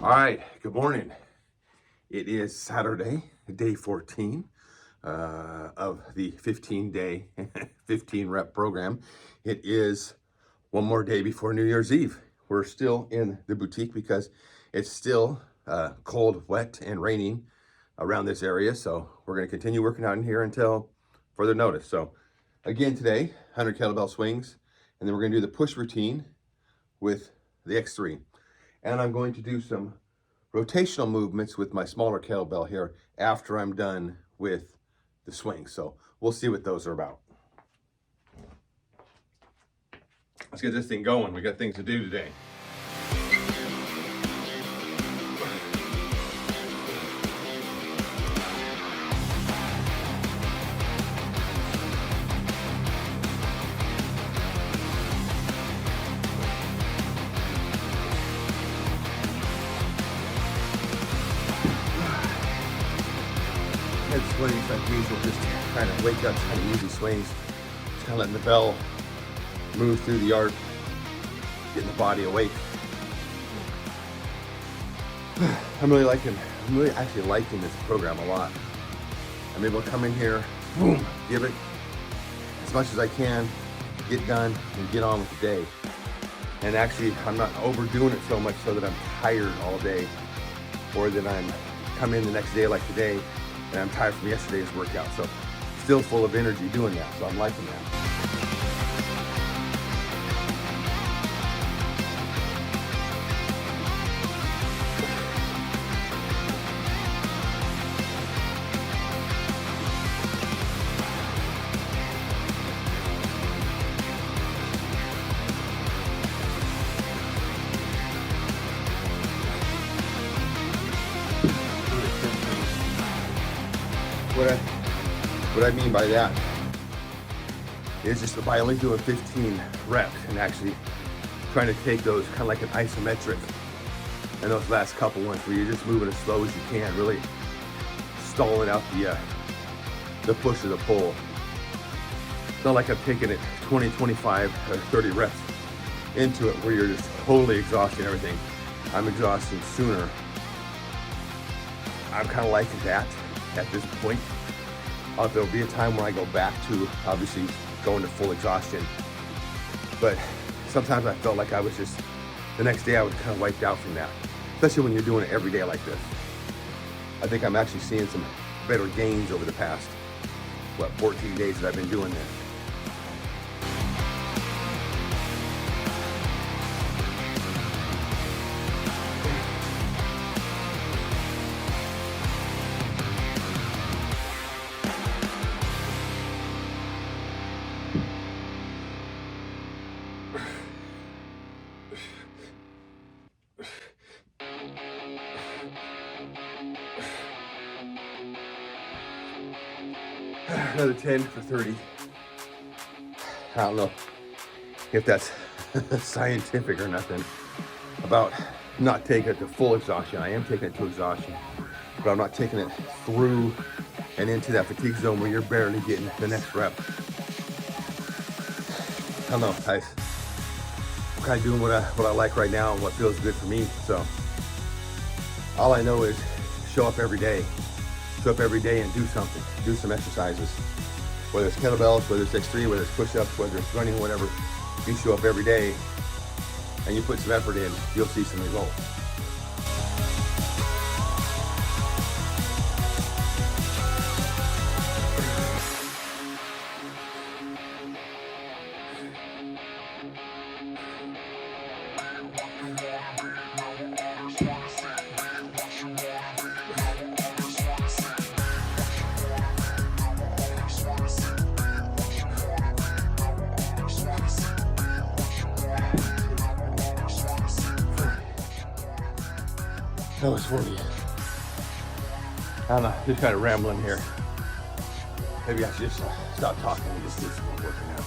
All right, good morning. It is Saturday, day 14 of the 15-day, 15 rep program. It is one more day before New Year's Eve. We're still in the boutique because it's still cold, wet, and raining around this area. So we're going to continue working out in here until further notice. So again today, 100 kettlebell swings, and then we're going to do the push routine with the X3. And I'm going to do some rotational movements with my smaller kettlebell here after I'm done with the swing. So we'll see what those are about. Let's get this thing going. We got things to do today. Head swings like usual, just kind of wake up, kind of easy swings. Just kind of letting the bell move through the arc, getting the body awake. I'm really actually liking this program a lot. I'm able to come in here, boom, give it as much as I can, get done, and get on with the day. And actually, I'm not overdoing it so much so that I'm tired all day, or that I'm come in the next day like today, and I'm tired from yesterday's workout. So still full of energy doing that, so I'm liking that. What I mean by that is just by only doing 15 reps and actually trying to take those kind of like an isometric, and those last couple ones where you're just moving as slow as you can, really stalling out the push or the pull. It's not like I'm taking it 20, 25, or 30 reps into it where you're just totally exhausting everything. I'm exhausting sooner. I'm kind of liking that at this point. There'll be a time when I go back to obviously going to full exhaustion, but sometimes I felt like I was just, the next day I was kind of wiped out from that, especially when you're doing it every day like this. I think I'm actually seeing some better gains over the past, 14 days that I've been doing this. Another 10 for 30. I don't know if that's scientific or nothing about not taking it to full exhaustion. I am taking it to exhaustion, but I'm not taking it through and into that fatigue zone where you're barely getting the next rep. I don't know, guys. I'm kind of doing what I like right now and what feels good for me. So all I know is show up every day. Show up every day and do something. Do some exercises. Whether it's kettlebells, whether it's X3, whether it's push-ups, whether it's running, whatever. You show up every day and you put some effort in, you'll see some results. That was 40. I don't know, just kind of rambling here. Maybe I should just stop talking and just do some more working out.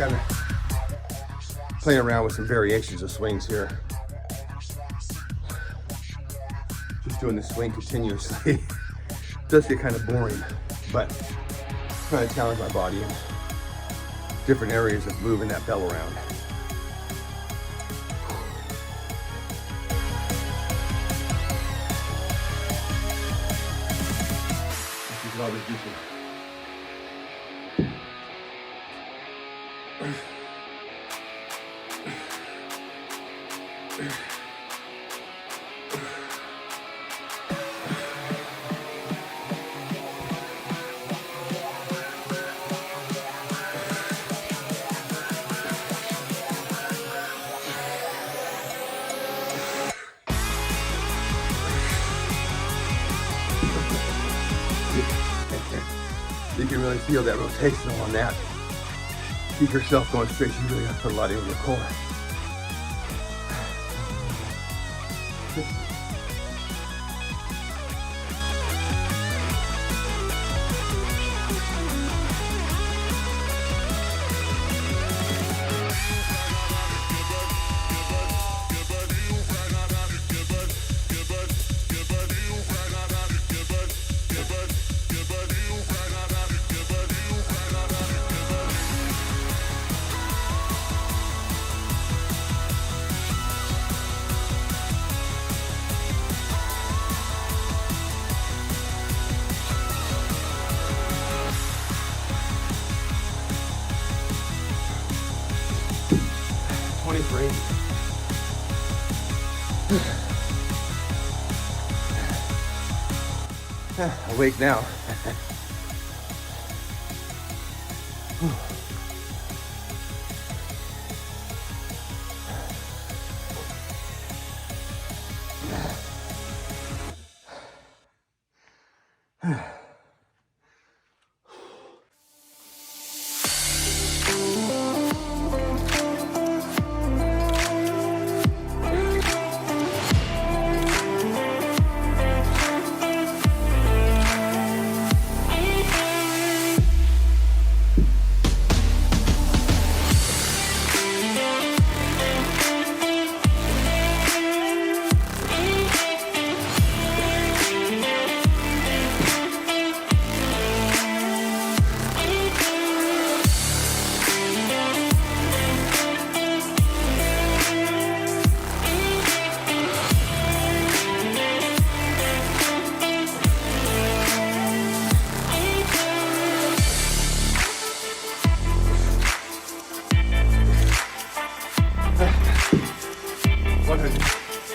kind of playing around with some variations of swings here. Just doing the swing continuously. Does get kind of boring, but I'm trying to challenge my body in different areas of moving that bell around. You can always do some you can really feel that rotational on that. Keep yourself going straight. You really have to put a lot into your core. Awake now.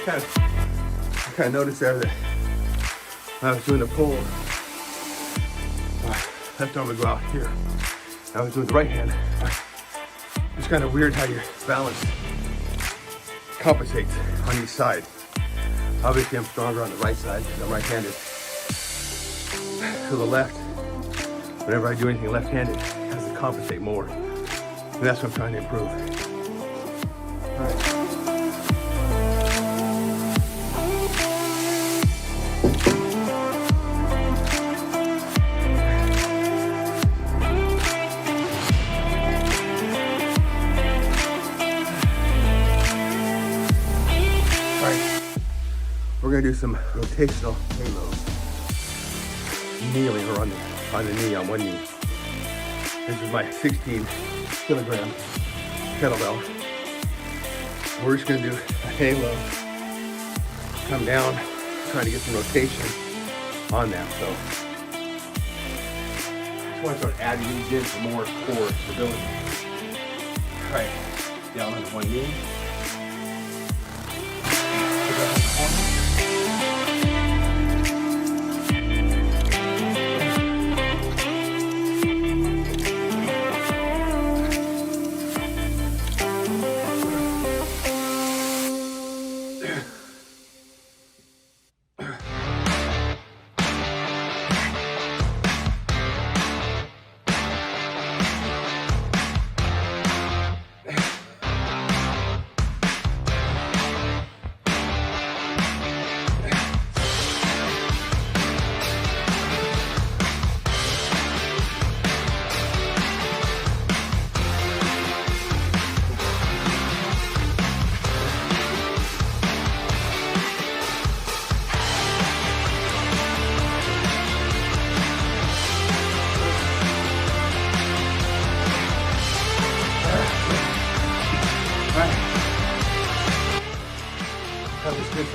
I kind of noticed there that when I was doing the pull, left arm would go out here. I was doing the right hand. It's kind of weird how your balance compensates on each side. Obviously, I'm stronger on the right side because I'm right-handed. So the left, whenever I do anything left-handed, has to compensate more. And that's what I'm trying to improve. All right. We're gonna do some rotational halos. Kneeling or on the knee, on one knee. This is my 16 kilogram kettlebell. We're just gonna do a halo. Come down, trying to get some rotation on that. So just want to start adding these in for more core stability. All right, down on one knee.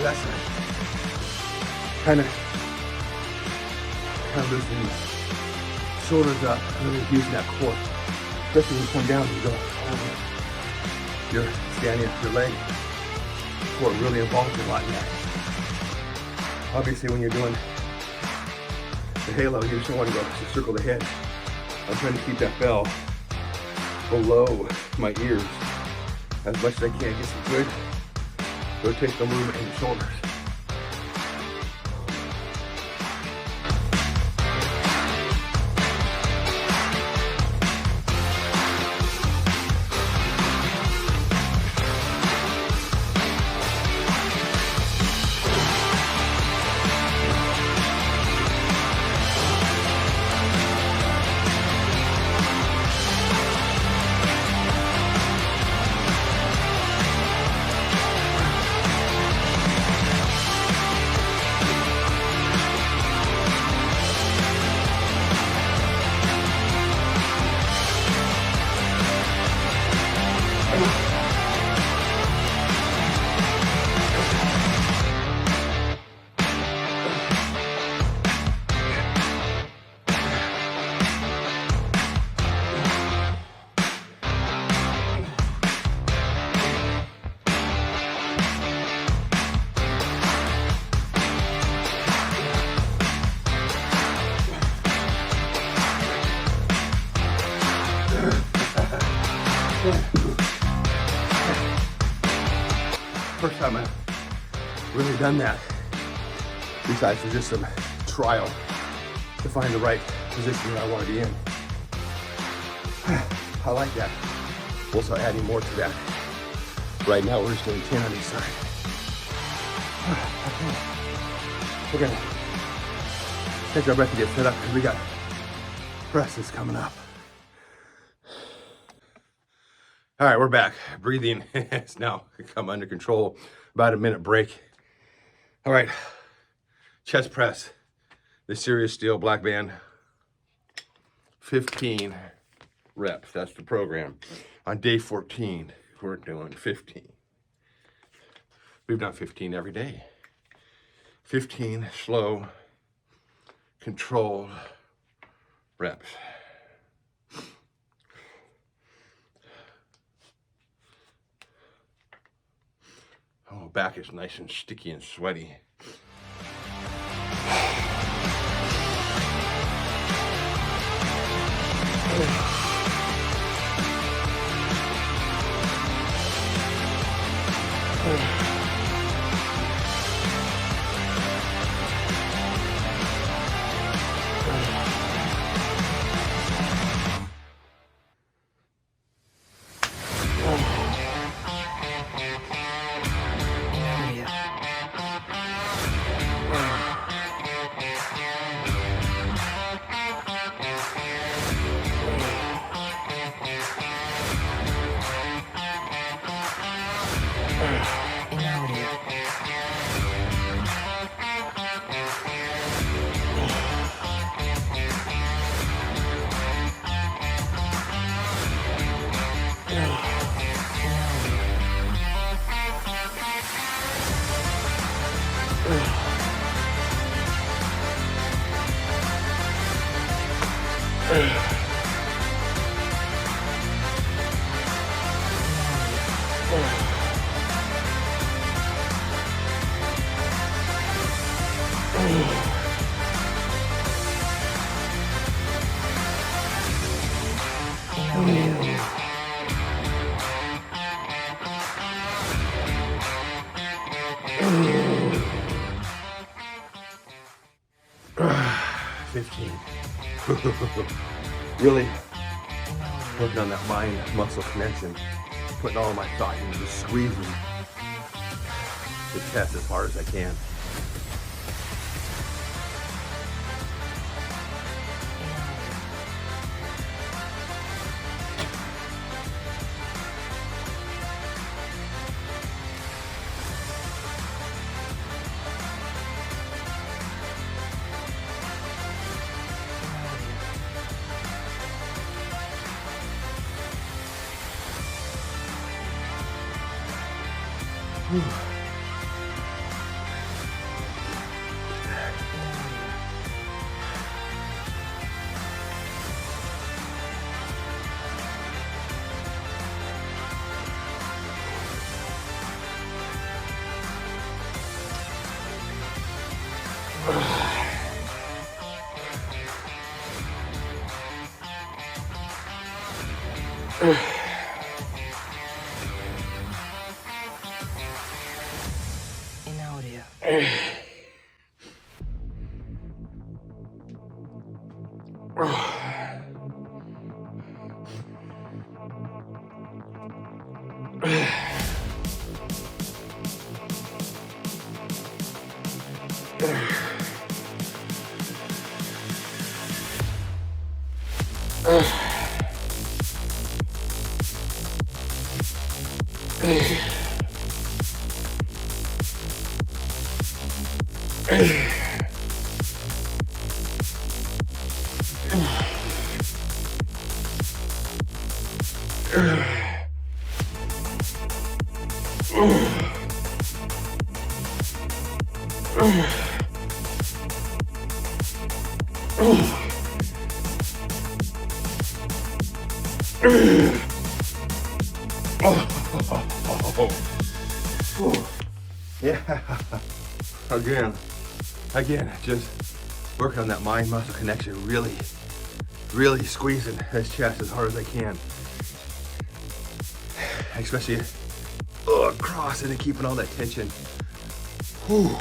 that side. Kind of loosening the shoulders up, really using that core. Especially when you come down and you go over. You're standing up your leg. Core really involved in a lot in that. Obviously, when you're doing the halo, you just don't want to go to circle the head. I'm trying to keep that bell below my ears as much as I can. Get some good rotational movement in the shoulders. First time I've really done that. Besides for just some trial to find the right position that I want to be in. I like that. Also adding more to that. Right now we're just doing 10 on each side. We're gonna take our breath and get set up because we got presses coming up. All right, we're back. Breathing has now come under control. About a minute break. All right, chest press. The Serious Steel Black Band. 15 reps, that's the program. On day 14, we're doing 15. We've done 15 every day. 15 slow, controlled reps. Oh, back is nice and sticky and sweaty. Really working on that mind-muscle connection, putting all my thought into just squeezing the chest as hard as I can. Inaudio. Yeah. Again, just work on that mind-muscle connection. Really squeezing this chest as hard as I can. Especially across it and keeping all that tension. Whew.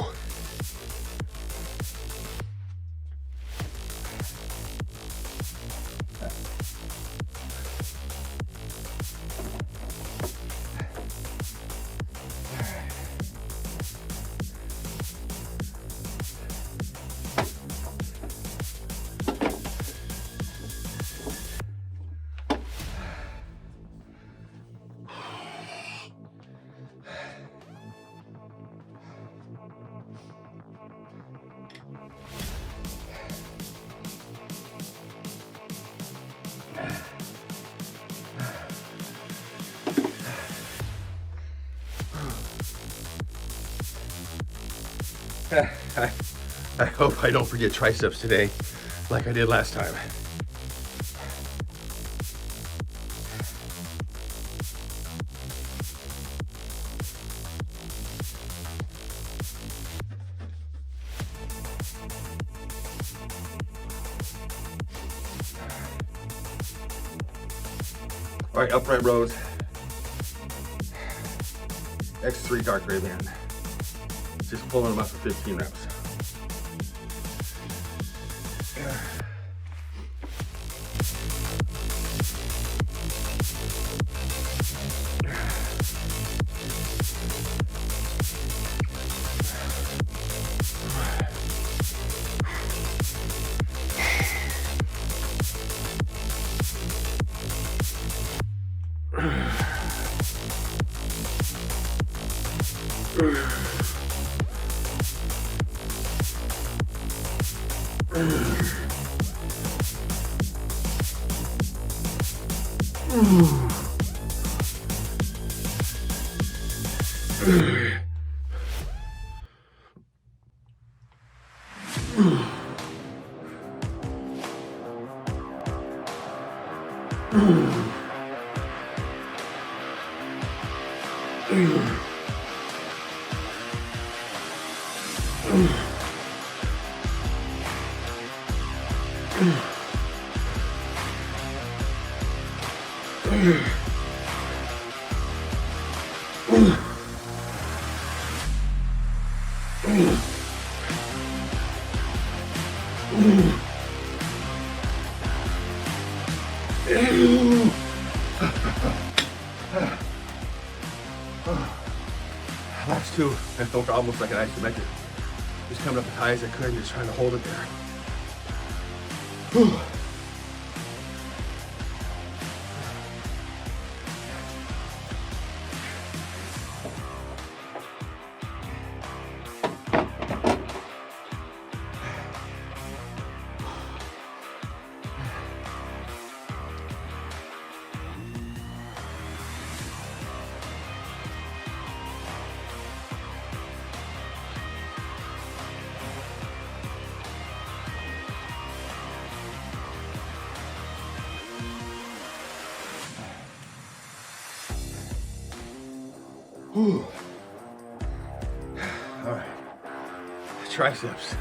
I hope I don't forget triceps today like I did last time. All right, upright rows. X3 dark gray band. Just pulling them up for 15 reps. Last two, I felt almost like an isometric. Just coming up as high as I could and just trying to hold it there. Whew. Whew. All right, triceps.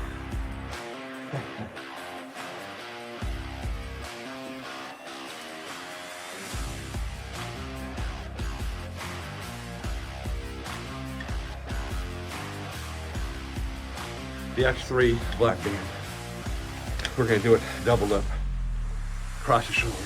the X3 black band. We're gonna do it doubled up across the shoulders.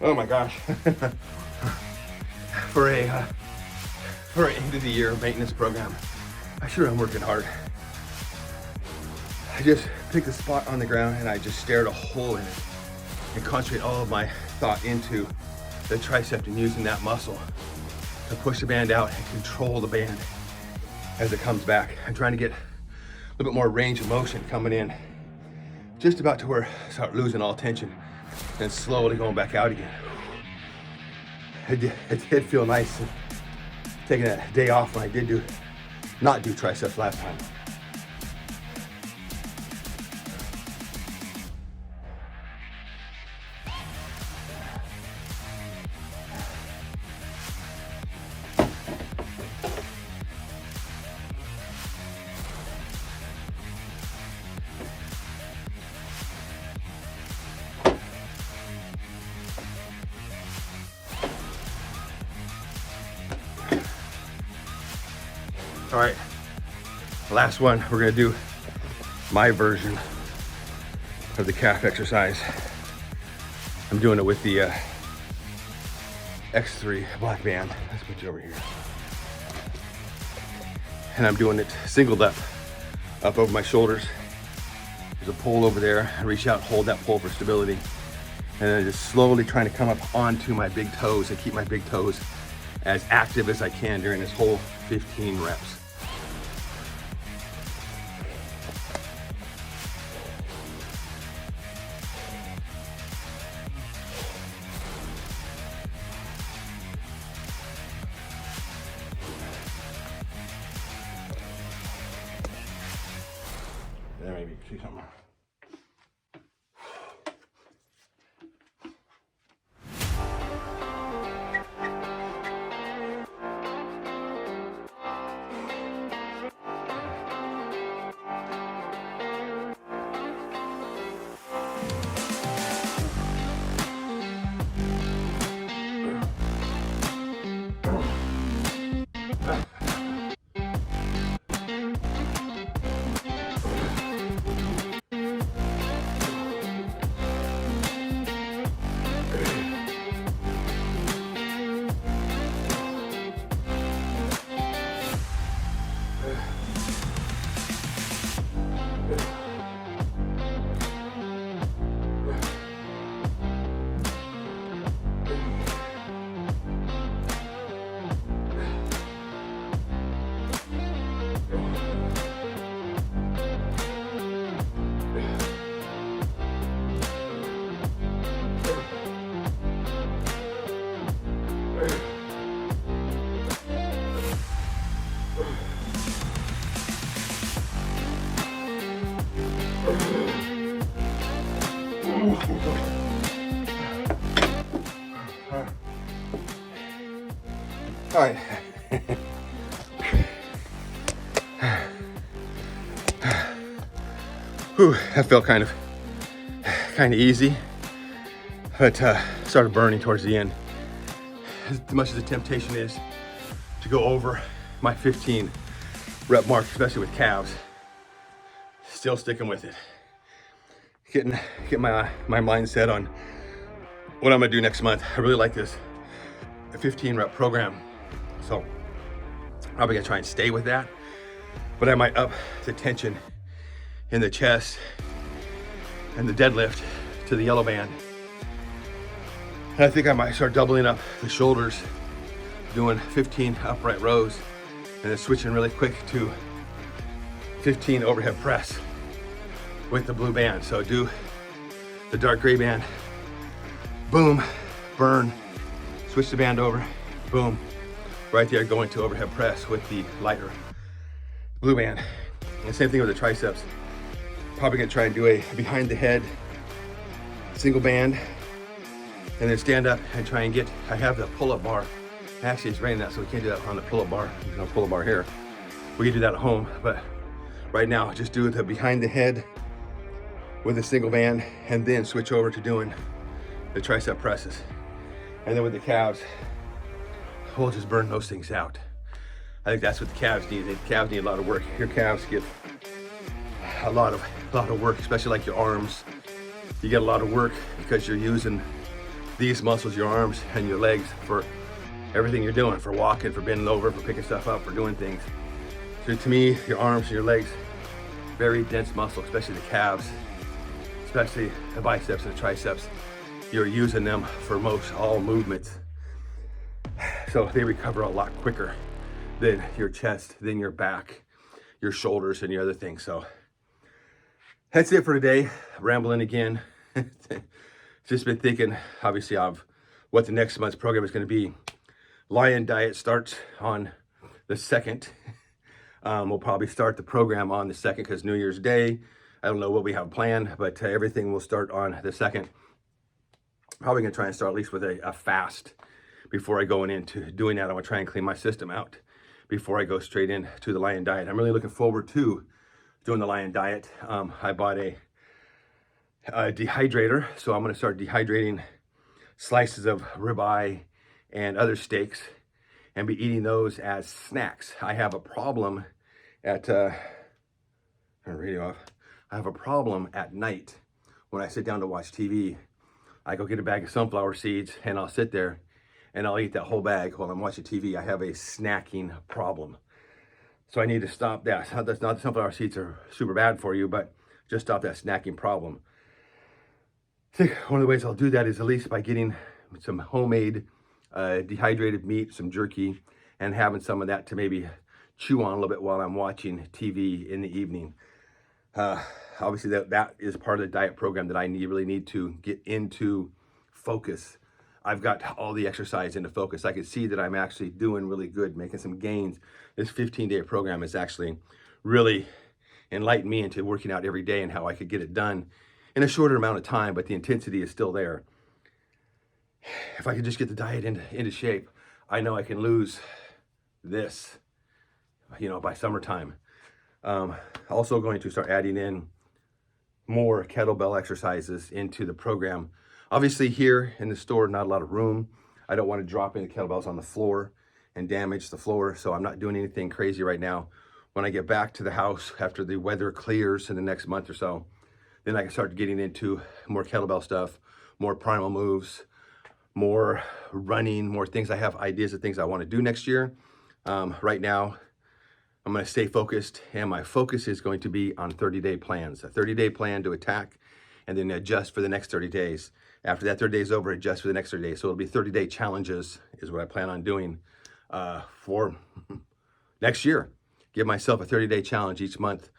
Oh my gosh. For an end of the year maintenance program, I sure am working hard. I just picked a spot on the ground and I just stared a hole in it and concentrate all of my thought into the tricep and using that muscle to push the band out and control the band as it comes back. I'm trying to get a little bit more range of motion coming in, just about to where I start losing all tension and slowly going back out again. It did feel nice taking a day off when I did not do triceps last time. All right, last one, we're gonna do my version of the calf exercise. I'm doing it with the X3 black band. Let's put you over here. And I'm doing it singled up over my shoulders. There's a pole over there. I reach out, hold that pole for stability. And then just slowly trying to come up onto my big toes and keep my big toes as active as I can during this whole 15 reps. There, maybe you can see something. All right. Whew, that felt kind of easy, but started burning towards the end. As much as the temptation is to go over my 15 rep mark, especially with calves, still sticking with it. Getting my mindset on what I'm gonna do next month. I really like this 15 rep program, so I'm probably gonna try and stay with that, but I might up the tension in the chest and the deadlift to the yellow band. And I think I might start doubling up the shoulders, doing 15 upright rows, and then switching really quick to 15 overhead press with the blue band. So do the dark gray band, boom, burn, switch the band over, boom, right there, going to overhead press with the lighter blue band. And the same thing with the triceps. Probably gonna try and do a behind the head single band, and then stand up and try and get, I have the pull-up bar. Actually, it's raining out, so we can't do that on the pull-up bar. There's no pull-up bar here. We can do that at home, but right now, just do the behind the head with a single band, and then switch over to doing the tricep presses. And then with the calves, we'll just burn those things out. I think that's what the calves need. The calves need a lot of work. Your calves get a lot of work, especially like your arms. You get a lot of work because you're using these muscles, your arms and your legs, for everything you're doing, for walking, for bending over, for picking stuff up, for doing things. So to me, your arms and your legs, very dense muscle, especially the calves, especially the biceps and the triceps. You're using them for most all movements. So they recover a lot quicker than your chest, than your back, your shoulders, and your other things. So that's it for today. Rambling again. Just been thinking, obviously, of what the next month's program is going to be. Lion Diet starts on the 2nd. We'll probably start the program on the 2nd because New Year's Day. I don't know what we have planned, but everything will start on the 2nd. Probably going to try and start at least with a fast before I go into doing that. I'm going to try and clean my system out before I go straight into the Lion Diet. I'm really looking forward to doing the Lion Diet. I bought a dehydrator, so I'm going to start dehydrating slices of ribeye and other steaks and be eating those as snacks. I have a problem at turn the radio off. I have a problem at night when I sit down to watch TV. I go get a bag of sunflower seeds and I'll sit there and I'll eat that whole bag while I'm watching TV. I have a snacking problem, so I need to stop that. That's not, the sunflower seeds are super bad for you, but just stop that snacking problem. I think one of the ways I'll do that is at least by getting some homemade dehydrated meat, some jerky, and having some of that to maybe chew on a little bit while I'm watching TV in the evening. Obviously, that is part of the diet program that I really need to get into focus. I've got all the exercise into focus. I can see that I'm actually doing really good, making some gains. This 15-day program has actually really enlightened me into working out every day and how I could get it done in a shorter amount of time, but the intensity is still there. If I could just get the diet into shape, I know I can lose this, by summertime. Also going to start adding in more kettlebell exercises into the program. Obviously here in the store, not a lot of room. I don't want to drop any kettlebells on the floor and damage the floor, so I'm not doing anything crazy right now. When I get back to the house after the weather clears in the next month or so, then I can start getting into more kettlebell stuff, more primal moves, more running, more things. I have ideas of things I want to do next year. Right now, I'm going to stay focused, and my focus is going to be on 30-day plans. A 30-day plan to attack, and then adjust for the next 30 days. After that 30 days over, adjust for the next 30 days. So it'll be 30-day challenges is what I plan on doing for next year. Give myself a 30-day challenge each month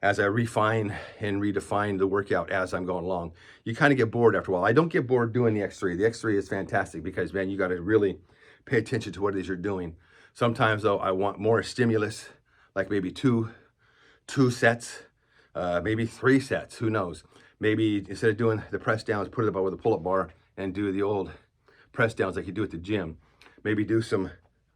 as I refine and redefine the workout as I'm going along. You kind of get bored after a while. I don't get bored doing the X3. The X3 is fantastic because, man, you got to really pay attention to what it is you're doing. Sometimes, though, I want more stimulus, like maybe two sets, maybe 3 sets, who knows? Maybe instead of doing the press downs, put it up with a pull-up bar and do the old press downs like you do at the gym. Maybe do some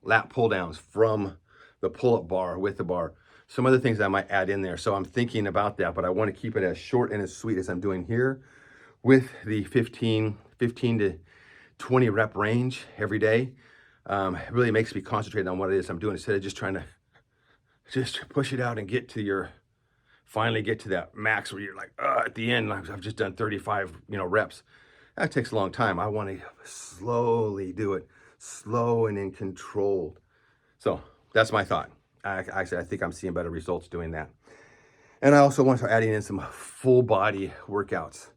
lat pull downs from the pull-up bar with the bar. Some other things I might add in there. So I'm thinking about that, but I want to keep it as short and as sweet as I'm doing here with the 15 to 20 rep range every day. It really makes me concentrate on what it is I'm doing instead of just trying to just push it out and finally get to that max where you're like, at the end, I've just done 35, reps. That takes a long time. I want to slowly do it, slow and in controlled. So that's my thought. Actually, I think I'm seeing better results doing that. And I also want to start adding in some full body workouts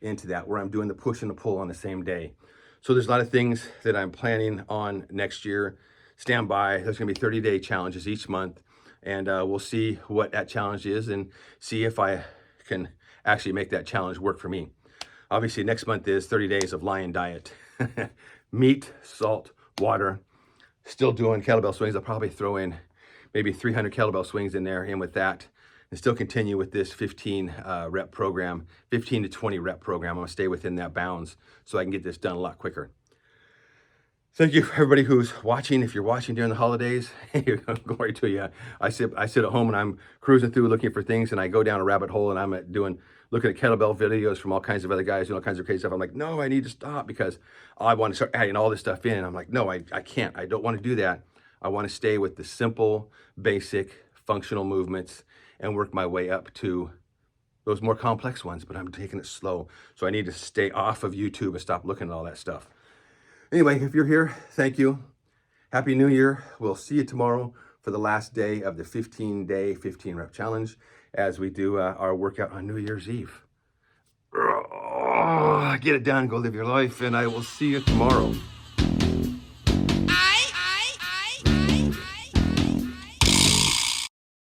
into that, where I'm doing the push and the pull on the same day. So there's a lot of things that I'm planning on next year. Stand by. There's going to be 30-day challenges each month. And we'll see what that challenge is and see if I can actually make that challenge work for me. Obviously, next month is 30 days of lion diet. Meat, salt, water. Still doing kettlebell swings. I'll probably throw in maybe 300 kettlebell swings in there and with that. And still continue with this 15 rep program, 15 to 20 rep program. I'm gonna stay within that bounds so I can get this done a lot quicker. Thank you for everybody who's watching. If you're watching during the holidays, glory to you. I sit at home and I'm cruising through looking for things, and I go down a rabbit hole and I'm looking at kettlebell videos from all kinds of other guys doing all kinds of crazy stuff. I'm like, no, I need to stop because I want to start adding all this stuff in. And I'm like, no, I can't. I don't want to do that. I want to stay with the simple, basic, functional movements and work my way up to those more complex ones, but I'm taking it slow. So I need to stay off of YouTube and stop looking at all that stuff. Anyway, if you're here, thank you. Happy New Year. We'll see you tomorrow for the last day of the 15-day, 15-rep challenge as we do our workout on New Year's Eve. Get it done, go live your life, and I will see you tomorrow.